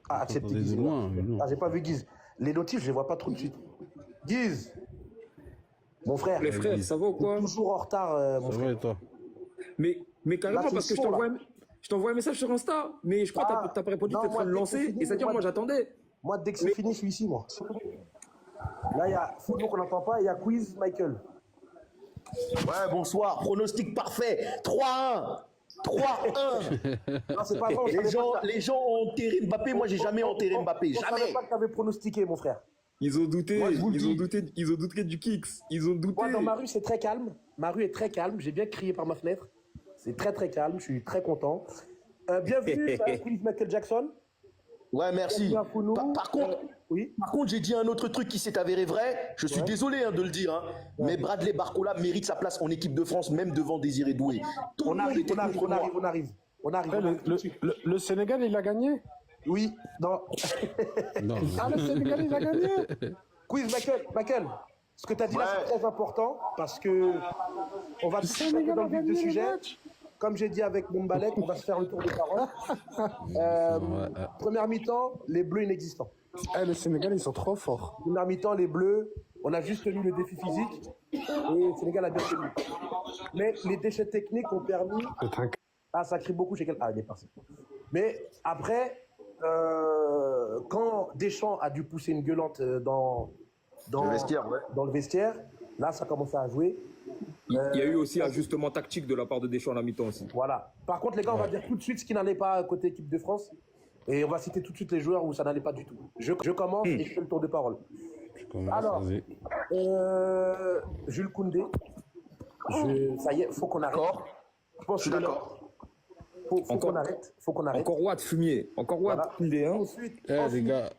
Ah, accepté Guiz. Ah, j'ai pas vu Guiz. Les notifs, je les vois pas trop de suite. Guiz, mon frère. Les frères, ça va ou quoi? Toujours en retard, mon frère. Ouais, toi. Mais carrément, Là, parce que je t'envoie un message sur Insta, mais je crois que t'as pas répondu, t'es en train de lancer, et c'est-à-dire, moi, j'attendais. Moi, dès que c'est fini, je suis ici, moi. Là, il y a Football qu'on n'entend pas, il y a Quiz Michael. Ouais, bonsoir. Pronostic parfait. 3-1. 3-1. Non, c'est pas vrai. Les gens ont enterré Mbappé. Moi, j'ai jamais enterré Mbappé. Je savais Jamais. pas que t'avais pronostiqué, mon frère. Ils ont douté, Moi, je vous le dis. ils ont douté du kicks. Ils ont douté. Moi, dans ma rue, c'est très calme. Ma rue est très calme. J'ai bien crié par ma fenêtre. C'est très, très calme. Je suis très content. Bienvenue, Quiz Michael Jackson. Ouais, merci. Par contre, oui. j'ai dit un autre truc qui s'est avéré vrai. Je suis désolé de le dire, mais Bradley Barcola mérite sa place en équipe de France, même devant Désiré Doué. On arrive. Le Sénégal, il a gagné? Oui. Non. Ah, le Sénégal, il a gagné? Quiz Michael. Ce que tu as dit là, c'est très important parce que on va toucher dans le vif du sujet. Comme j'ai dit avec Moumbalek, on va se faire le tour de parole. Première mi-temps, les Bleus inexistants. Le Sénégal, ils sont trop forts. Première mi-temps, les Bleus, on a juste tenu le défi physique et le Sénégal a bien tenu. Mais les déchets techniques ont permis... Ah, ça crie beaucoup chez quelqu'un. Ah, il est parti. Mais après, quand Deschamps a dû pousser une gueulante dans le vestiaire, là, ça commençait à jouer. Il y a eu aussi un ajustement tactique de la part de Deschamps à la mi-temps aussi. Voilà. Par contre, les gars, on va dire tout de suite ce qui n'allait pas côté équipe de France. Et on va citer tout de suite les joueurs où ça n'allait pas du tout. Je commence et je fais le tour de parole. Alors, Jules Koundé. Ça y est, faut qu'on arrête. Je pense que je suis d'accord. Faut qu'on arrête. Encore Watt Fumier. Encore Watt Koundé. Hein. Ensuite, les gars.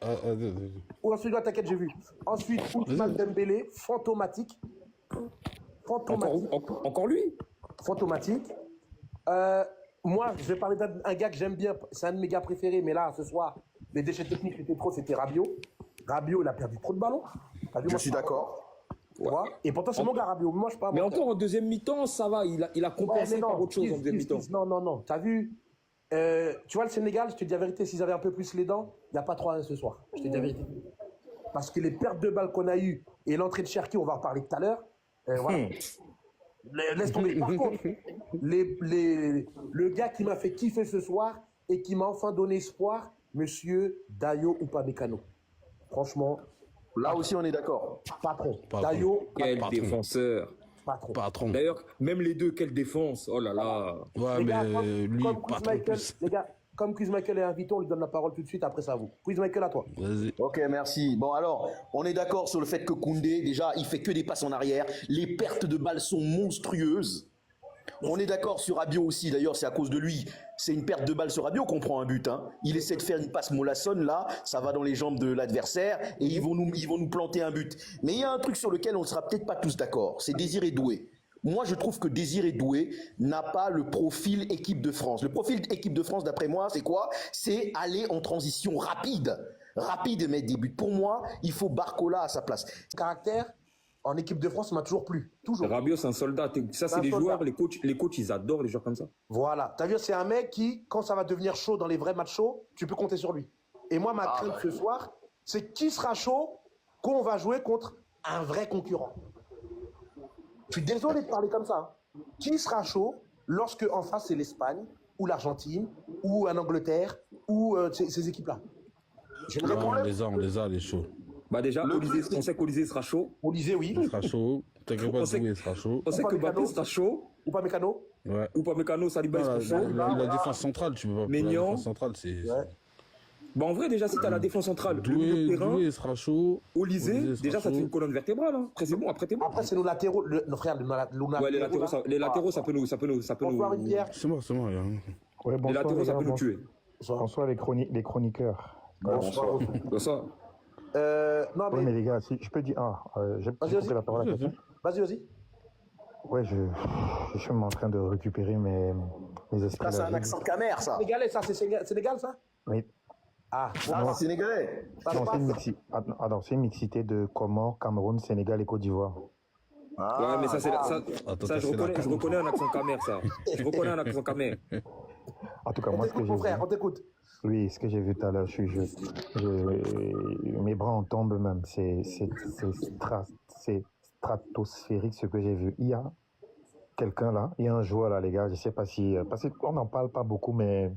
ensuite, t'inquiète, j'ai vu. Ensuite, Ousmane Dembélé, fantomatique. Encore lui. Fantomatique. Moi, je vais parler d'un gars que j'aime bien. C'est un de mes gars préférés, mais là, ce soir, les déchets techniques étaient trop. C'était Rabiot. Rabiot, il a perdu trop de ballons. Je suis d'accord. Et pourtant, c'est mon gars Rabiot. Moi, je sais pas. Mais encore en deuxième mi-temps, ça va. Il a compensé par autre chose en deuxième mi-temps. Non. T'as vu tu vois, le Sénégal, je te dis la vérité, s'ils avaient un peu plus les dents, il n'y a pas 3-1 ce soir. Je te dis la vérité. Parce que les pertes de balles qu'on a eues et l'entrée de Cherki, on va en reparler tout à l'heure. Voilà. Laisse tomber. Par contre, le gars qui m'a fait kiffer ce soir et qui m'a enfin donné espoir, monsieur Dayo Upamecano. Franchement. Là aussi, on est d'accord. Patron. Dayo. Quel défenseur. Patron. D'ailleurs, même les deux, quelle défense. Oh là là. Ouais, les gars, lui, les gars, comme Quiz Michael est invité, on lui donne la parole tout de suite, après ça à vous. Quiz Michael, à toi. Vas-y. Ok, merci. Bon, alors, on est d'accord sur le fait que Koundé, déjà, il fait que des passes en arrière. Les pertes de balles sont monstrueuses. On est d'accord sur Rabiot aussi, d'ailleurs, c'est à cause de lui. C'est une perte de balle sur Rabiot qu'on prend un but. Hein. Il essaie de faire une passe Mollassonne, là, ça va dans les jambes de l'adversaire, et ils vont nous planter un but. Mais il y a un truc sur lequel on ne sera peut-être pas tous d'accord, c'est Désiré Doué. Moi, je trouve que Désiré Doué n'a pas le profil équipe de France. Le profil équipe de France, d'après moi, c'est quoi? C'est aller en transition rapide et mettre des buts. Pour moi, il faut Barcola à sa place. Caractère, en équipe de France, ça m'a toujours plu. Toujours. Rabiot, c'est un soldat. Ça, c'est les joueurs, les coachs, ils adorent les joueurs comme ça. Voilà. T'as vu, c'est un mec qui, quand ça va devenir chaud dans les vrais matchs chauds, tu peux compter sur lui. Et moi, ma crainte ce soir, c'est qui sera chaud quand on va jouer contre un vrai concurrent. Je suis désolé de parler comme ça. Hein. Qui sera chaud lorsque en face c'est l'Espagne ou l'Argentine ou un Angleterre ou ces équipes-là? On les a, les chauds. Bah déjà, on sait qu'Olysée sera chaud. Olysée, oui. Il sera chaud. T'inquiète pas, il sera chaud. On sait que Mbappé sera chaud. Upamecano. Ouais. Upamecano, Saliba, il sera chaud. La défense centrale, tu peux pas. Maignan. La défense centrale, c'est... Ouais. Bah en vrai, déjà, si t'as la défense centrale, le milieu de terrain, Doué sera chaud. Olysée, déjà, ça te fait une colonne vertébrale. Hein. Après, c'est bon, après, t'es bon. Après, c'est nos latéraux. Nos frères, ouais, les latéraux, ça peut nous. C'est moi. Ouais, Les latéraux, ça peut nous tuer. Bonsoir les chroniqueurs. Bonsoir. Non, mais les gars, si je peux dire. J'ai coupé la parole à quelqu'un. Vas-y. Ouais, je suis en train de récupérer mes esprits. Ça, c'est un accent camère, ça. Sénégalais, ça, c'est Sénégal, ça? Oui. Ah, c'est sénégalais. C'est une mixité de Comores, Cameroun, Sénégal et Côte d'Ivoire. Ouais, mais ça, je reconnais un accent camère, ça. Je reconnais un accent camère. tout cas, On moi, ce que t'écoute, j'ai mon frère, vu, on t'écoute. oui, ce que j'ai vu tout à l'heure, mes bras en tombent même. C'est stratosphérique ce que j'ai vu. Il y a quelqu'un là, il y a un joueur là, les gars, je sais pas si, parce qu'on n'en parle pas beaucoup, mais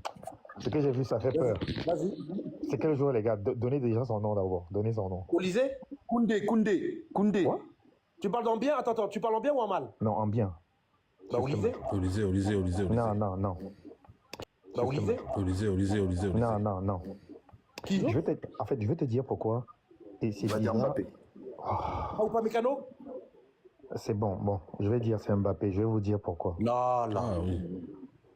ce que j'ai vu, ça fait peur. Vas-y. C'est quel joueur, les gars? Donnez déjà son nom d'abord. Donnez son nom. Olysée, Koundé. Quoi? tu parles en bien? Attends, tu parles en bien ou en mal? Non, en bien. Bah, Olysée. Olysée. Non. Bah, Olysée. Olysée. Non. Qui? En fait, je vais te dire pourquoi. Et c'est On va dire bizarre. Mbappé. Ah, ou pas Mécano? C'est bon. Je vais dire c'est Mbappé. Je vais vous dire pourquoi. Non. Ah oui.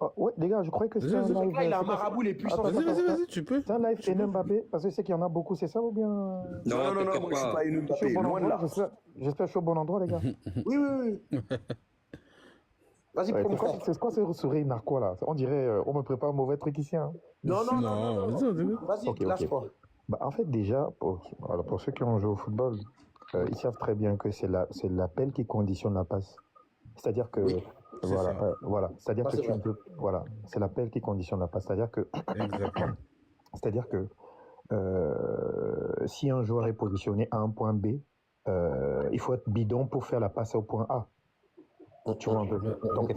Oh, ouais, les gars, je croyais que c'était un live. Là, il a un marabout, il est puissant. Vas-y, tu peux. C'est un live et Mbappé, parce que je sais qu'il y en a beaucoup, c'est ça ou bien? Non, t'inquiète moi je suis pas. pas une Je suis Mbappé, au bon loin de endroit, là. j'espère que je suis au bon endroit, les gars. Oui. Vas-y, Ouais, pour mon frère. c'est quoi ce sourire narquois là? On dirait on me prépare un mauvais truc ici. Hein. Non. Vas-y. Vas-y, lâche-toi. Bah, en fait, déjà, pour ceux qui ont joué au football, ils savent très bien que c'est l'appel qui conditionne la passe. C'est-à-dire que voilà, c'est-à-dire que c'est tu vrai. ne peux, voilà, c'est l'appel qui conditionne la passe. C'est-à-dire que si un joueur est positionné à un point B, il faut être bidon pour faire la passe au point A. Tu vois un peu. Donc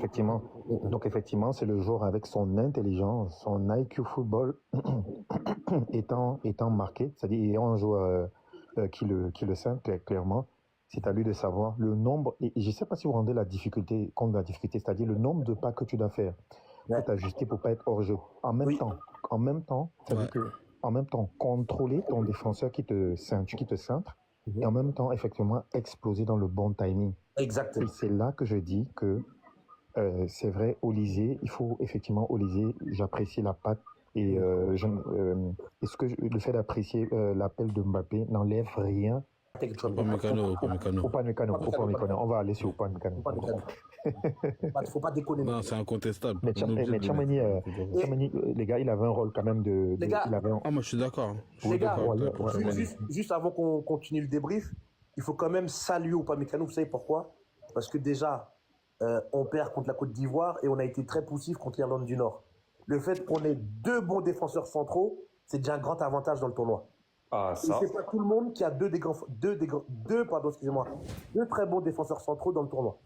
effectivement, c'est le joueur avec son intelligence, son IQ football étant marqué, c'est-à-dire ayant un joueur qui le sent clairement. C'est à lui de savoir le nombre, et je ne sais pas si vous rendez compte de la difficulté, c'est-à-dire le nombre de pas que tu dois faire pour t'ajuster pour pas être hors jeu. En même temps, c'est-à-dire que en même temps, contrôler ton défenseur qui te cintre, et en même temps, effectivement, exploser dans le bon timing. Exactement. Et c'est là que je dis que c'est vrai, Olysée, il faut effectivement, Olysée, j'apprécie la patte, et le fait d'apprécier l'appel de Mbappé n'enlève rien. Upamecano. On va aller sur Upamecano. Faut pas déconner. Non, c'est incontestable. Mais Tchouaméni, les gars, il avait un rôle quand même Les gars, Ah, moi je suis d'accord. Les gars, Ouais. juste avant qu'on continue le débrief, il faut quand même saluer Upamecano. Vous savez pourquoi? Parce que déjà, on perd contre la Côte d'Ivoire et on a été très poussif contre l'Irlande du Nord. Le fait qu'on ait deux bons défenseurs centraux, c'est déjà un grand avantage dans le tournoi. Ah, Et ça. c'est pas tout le monde qui a deux très bons défenseurs centraux dans le tournoi.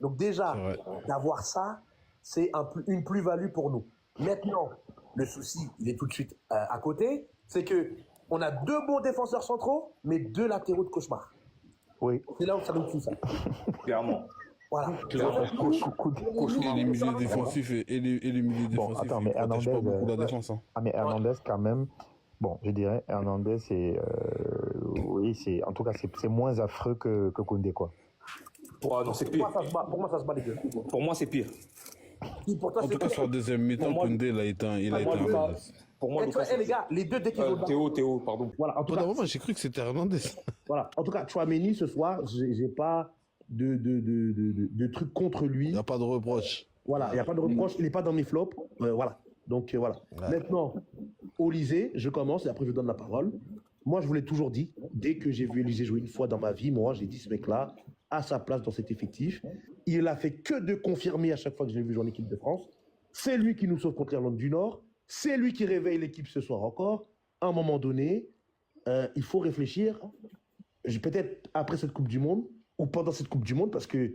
Donc déjà, C'est vrai. d'avoir ça, c'est une plus-value pour nous. Maintenant, le souci, il est tout de suite à côté, c'est que on a deux bons défenseurs centraux, mais deux latéraux de cauchemar. Oui. C'est là où ça nous fout ça. Clairement. Voilà. Et les milieux défensifs et les milieux défensifs, attends, ils mais protègent pas Hernandez, beaucoup la défense. Hein. Ah, mais Hernandez, quand même, bon, je dirais, Hernandez, oui, en tout cas, c'est moins affreux que Koundé, quoi. Oh, non, c'est Pour pire. moi, ça se bat les deux. Pour moi, c'est pire. Pourtant, En tout cas, sur la deuxième mi-temps, Pour moi, Koundé, il a été un Lucas, pour moi, Lucas, les gars, les deux, dès qu'ils ont Théo, pardon. Voilà, en tout Pendant cas, un moment, j'ai cru que c'était Hernandez. voilà. En tout cas, Tchouaméni, ce soir, j'ai pas de trucs contre lui. Il n'y a pas de reproche. Voilà, il n'y a pas de reproche, il n'est pas dans mes flops. Voilà. Donc voilà. Ouais. Maintenant, Olysée, je commence et après je donne la parole. Moi, je vous l'ai toujours dit, dès que j'ai vu Olysée jouer une fois dans ma vie, moi, j'ai dit ce mec-là a sa place dans cet effectif. Il a fait que de confirmer à chaque fois que j'ai vu jouer en équipe de France. C'est lui qui nous sauve contre l'Irlande du Nord. C'est lui qui réveille l'équipe ce soir encore. À un moment donné, il faut réfléchir, peut-être après cette Coupe du Monde ou pendant cette Coupe du Monde, parce que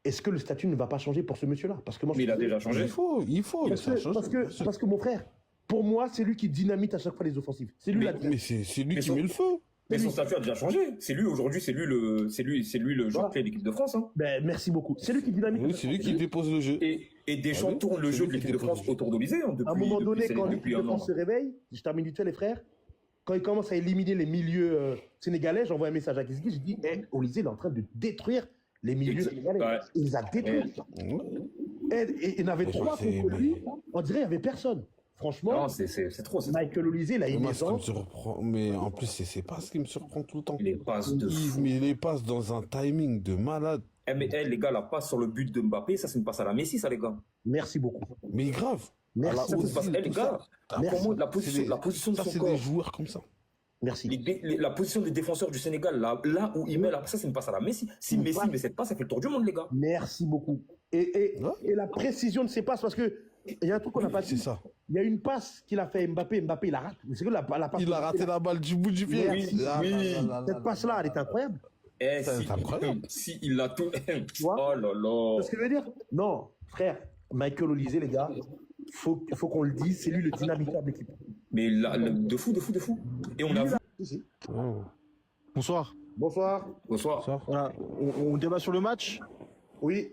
est-ce que le statut ne va pas changer pour ce monsieur-là? Parce que moi, Mais il a déjà changé. Il faut. Parce que mon frère, pour moi, c'est lui qui dynamite à chaque fois les offensives. C'est lui Mais c'est lui qui met le feu. Mais son statut a déjà changé. C'est lui aujourd'hui, c'est lui le joueur clé de l'équipe de France. Hein. Ben, merci beaucoup. C'est lui qui dynamite. Oui, c'est lui qui dépose le jeu. Et Deschamps oui, tourne le c'est jeu lui de qui l'équipe de dépose France le autour d'Olysée. Hein, À un moment donné, quand l'équipe depuis de un an. France se réveille, je termine vite fait, les frères, quand il commence à éliminer les milieux sénégalais, j'envoie un message à Kiziki, je dis, Olysée, il est en train de détruire les milieux sénégalais. Ouais. Il les a détruits. Et il y en avait trois contre lui, on dirait qu'il n'y avait personne. Franchement, Non, c'est trop. C'est trop. Michael Olysée, il a une Moi, ce qui me aisance. surprend, mais en plus, c'est pas ce qui me surprend tout le temps. Il les passe de fou. Mais il les passe dans un timing de malade. Mais les gars, la passe sur le but de Mbappé, ça c'est une passe à la Messi, ça les gars. Merci beaucoup. Mais grave. Merci. Ça, c'est une passe. Les gars, Merci. pour moi, la position de Ça, son c'est corps. des joueurs comme ça. Merci. La position des défenseurs du Sénégal, là où il met la ça c'est une passe à la Messi. Si Messi met cette passe, ça fait le tour du monde, les gars. Merci beaucoup. Et la précision de ces passes, parce que Il y a un truc qu'on n'a pas dit. C'est ça. Il y a une passe qu'il a fait Mbappé. Mbappé, il a raté. C'est que la passe. Il a raté la balle du bout du pied. Oui, Ah, oui. là, là, là, Cette là, passe-là, elle est incroyable. Eh, C'est incroyable. si il a tout. vois Oh là là. C'est ce que je veux dire. Non, frère, Michael Olysée, les gars, faut qu'on le dise, c'est lui le dynamiteur de l'équipe. Mais là, de fou. Et on a vu. Si, si. Oh. Bonsoir. Bonsoir. Bonsoir. Ça. Voilà, on débat sur le match. Oui.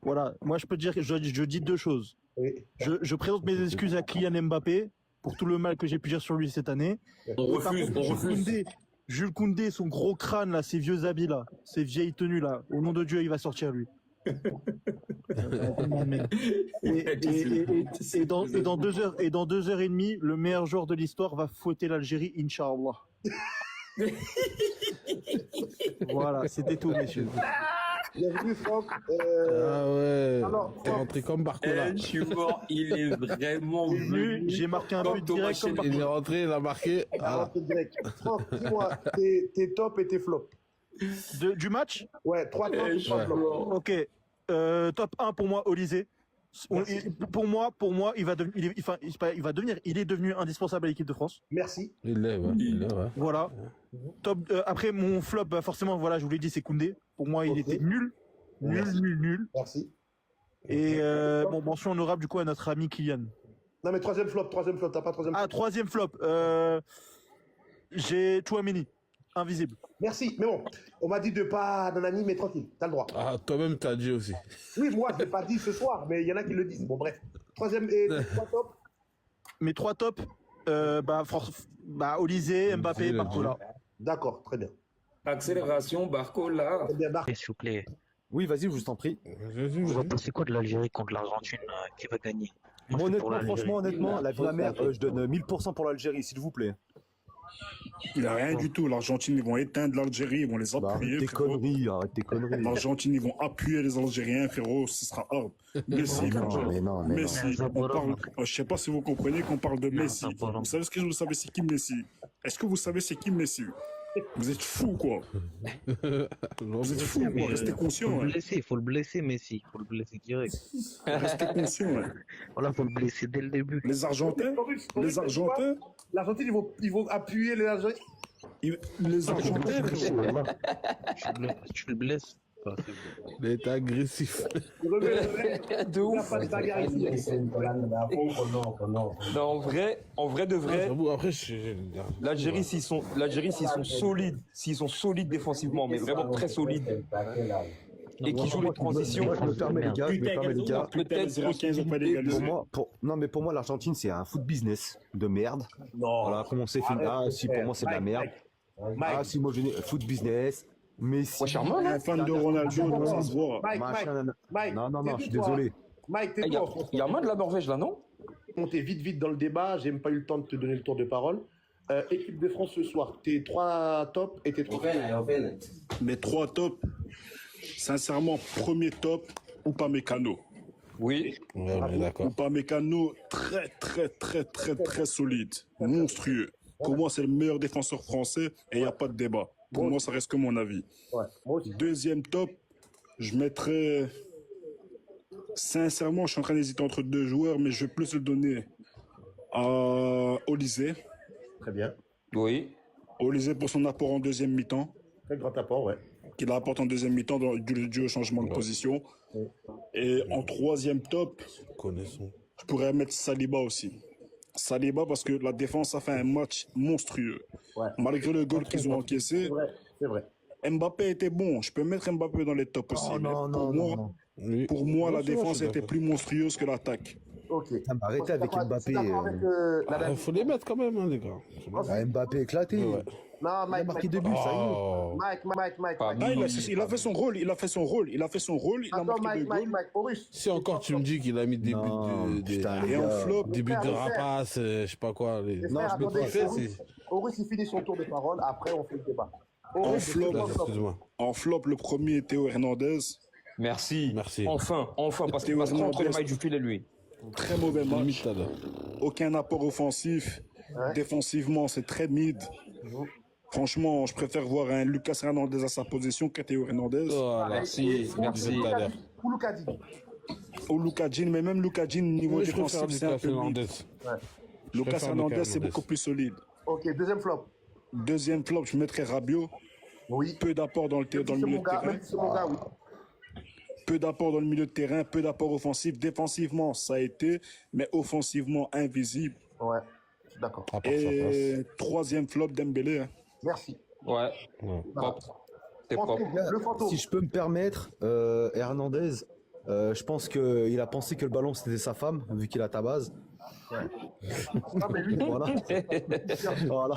Voilà, moi je peux te dire que je dis deux choses. Oui. Je présente mes excuses à Kylian Mbappé pour tout le mal que j'ai pu dire sur lui cette année. On Et par refuse, contre, on refuse. Jules Koundé, son gros crâne là, ses vieux habits là, ses vieilles tenues là, au nom de Dieu, il va sortir lui. Et dans 2 heures et dans 2 heures et demie, le meilleur joueur de l'histoire va fouetter l'Algérie, Inch'Allah. Voilà, c'était tout, messieurs. Bienvenue, Franck. Ah ouais. Alors, T'es rentré comme Barcola. Je suis mort, il est vraiment venu. J'ai marqué un Comme but Thomas direct comme Chénier. Il est rentré, il a marqué. alors, Ah. direct. Franck, dis-moi, tes tops et tes flops. du match. Ouais, 3 tops et 3 Ouais. flops. Ok. Top 1 pour moi, Olysée. Pour moi, il va devenir, il est devenu indispensable à l'équipe de France. Merci. Il est, ouais. Il est, ouais. Voilà. Top. Après, mon flop, bah, forcément, voilà, je vous l'ai dit, c'est Koundé. Pour moi, il Ok. était nul. Merci. Nul. Merci. Et bon, mention honorable du coup à notre ami Kylian. Non, mais troisième flop, t'as pas troisième Ah, flop. troisième flop. J'ai Chouameni. Invisible. Merci. Mais bon, on m'a dit de pas nanani, mais tranquille, t'as le droit. Ah, toi-même, t'as dit aussi. Oui, moi, je l'ai pas dit ce soir, mais il y en a qui le disent. Bon, bref. Troisième et 3 tops. Mes 3 tops, Olysée, Mbappé, Olysée, Barcola. D'accord, très bien. Accélération, Barcola. Très bien, Marc. S'il vous plaît, Oui, vas-y, je vous en prie. Vas-y, vous en vas-y. pensez quoi de l'Algérie contre l'Argentine qui va gagner? Moi, Moi, je suis pour honnêtement, l'Algérie. franchement, honnêtement, la vie de ma mère, je donne 1000% pour l'Algérie, s'il vous plaît. Il n'y a rien du tout. L'Argentine, ils vont éteindre l'Algérie, ils vont les Bah, appuyer. arrête tes frérot. conneries, arrête tes conneries. L'Argentine, ils vont appuyer les Algériens, frérot. Ce sera hard. Messi, Mais non, mais non. Messi. On parle, je sais pas si vous comprenez qu'on parle de Non, Messi. ça parle. Vous savez c'est qui Messi? Est-ce que vous savez c'est qui Messi? Vous êtes fous, quoi. Vous êtes fous, quoi. Restez conscients. Hein. Il faut le blesser, Messi. Il faut le blesser direct. Restez conscients. Hein. Voilà, faut le blesser dès le début. Les Argentins, L'Argentine, ils vont appuyer les Algériens. les Argentins, frérot. Voilà. Tu le blesses. Enfin, c'est bon. Il est agressif. De ouf. Il n'y a pas de bagarre ici. Non, en vrai de vrai, J'avoue, après, l'Algérie s'ils sont solides défensivement, mais vraiment très solides, et qui jouent les transitions, Moi, je me permets, les gars, peut-être les Irakiens, ils ont pas légalisé. Non, mais pour moi, l'Argentine, c'est un foot business de merde. Non. Voilà, comment on s'est fait. Ah, si, pour moi, c'est de la merde. Ah, si, moi, je foot business. Messi. Un fan de Ronaldo, donc ça se voit. Mike, Non, je suis tais-toi. désolé. Mike, il y a, tais-toi. il y a moins de la Norvège là, non? Monter vite dans le débat, j'ai même pas eu le temps de te donner le tour de parole. Équipe de France ce soir, tes 3 tops et tes 3 flops. Mes 3 tops, sincèrement, premier top, Upamecano. Oui. Ouais, on est d'accord. Upamecano, très solide, monstrueux. Pour moi, c'est le meilleur défenseur français et il n'y a pas de débat. Pour moi, ça reste que mon avis. Ouais, moi aussi. Deuxième top, je mettrais... Sincèrement, je suis en train d'hésiter entre 2 joueurs, mais je vais plus le donner à Olysée. Très bien. Oui. Olysée pour son apport en deuxième mi-temps, Très grand apport, ouais. qu'il apporte en deuxième mi-temps dû au changement de position. Et en troisième top, Connaissons. je pourrais mettre Saliba aussi. Saliba parce que la défense a fait un match monstrueux. Ouais. Malgré le goal qu'ils ont encaissé, C'est vrai. Mbappé était bon. Je peux mettre Mbappé dans les tops aussi. mais Oui. pour moi, la Non, c'est bon, défense je suis était d'accord. plus monstrueuse que l'attaque. Ok. Arrêtez avec Mbappé. Il faut les mettre quand même, hein, les gars. Mbappé éclaté. Ouais. Non, Il a Mike, marqué 2 buts, ça y est. Oh. Mike. Pas Ah, il a fait son rôle. Il a fait son rôle. Il a Attends, marqué 2 goals. Mike, Maurice. Si encore tu me dis qu'il a mis des Non, buts putain, les Et en gars. flop, des buts de rapace, je sais pas quoi. Les Non, frères, je me attendez, fais, Maurice, Maurice, il finit son tour de parole, après on fait le débat. En Maurice, flop, Excuse-moi. en flop, le premier, Théo Hernandez. Merci. Merci. Enfin, parce qu'entre les mailles du filet, lui. Très mauvais match. Limite, tout à l'heure. Aucun apport offensif. Ouais. Défensivement, c'est très mid. Franchement, je préfère voir un Lucas Hernandez à sa position qu'un Théo Hernandez. Voilà. Merci. Tout à l'heure. Kouloukadi. Ou Lucas Jean, mais même Lucas Jean, niveau Oui, je préfère défensif, c'est un Lucas peu Hernandez. vide. Ouais. Lucas préfère Hernandez, Lucas c'est Hernandez. beaucoup plus solide. Ok, deuxième flop. Deuxième flop, je mettrais Rabiot. Oui. Peu d'apport dans le Même si c'est milieu mon de gars, terrain. même si c'est mon gars, oui. Peu d'apport dans le milieu de terrain, peu d'apport offensif. Défensivement, ça a été, mais offensivement, invisible. Ouais, je suis d'accord. À part sa passe. Et troisième flop, Dembélé. Hein. Merci. Ouais, Ouais. propre. C'est propre. Le fantôme. Si je peux me permettre, Hernandez, je pense qu'il a pensé que le ballon c'était sa femme, vu qu'il a ta base. Ah, mais lui, Voilà. Voilà.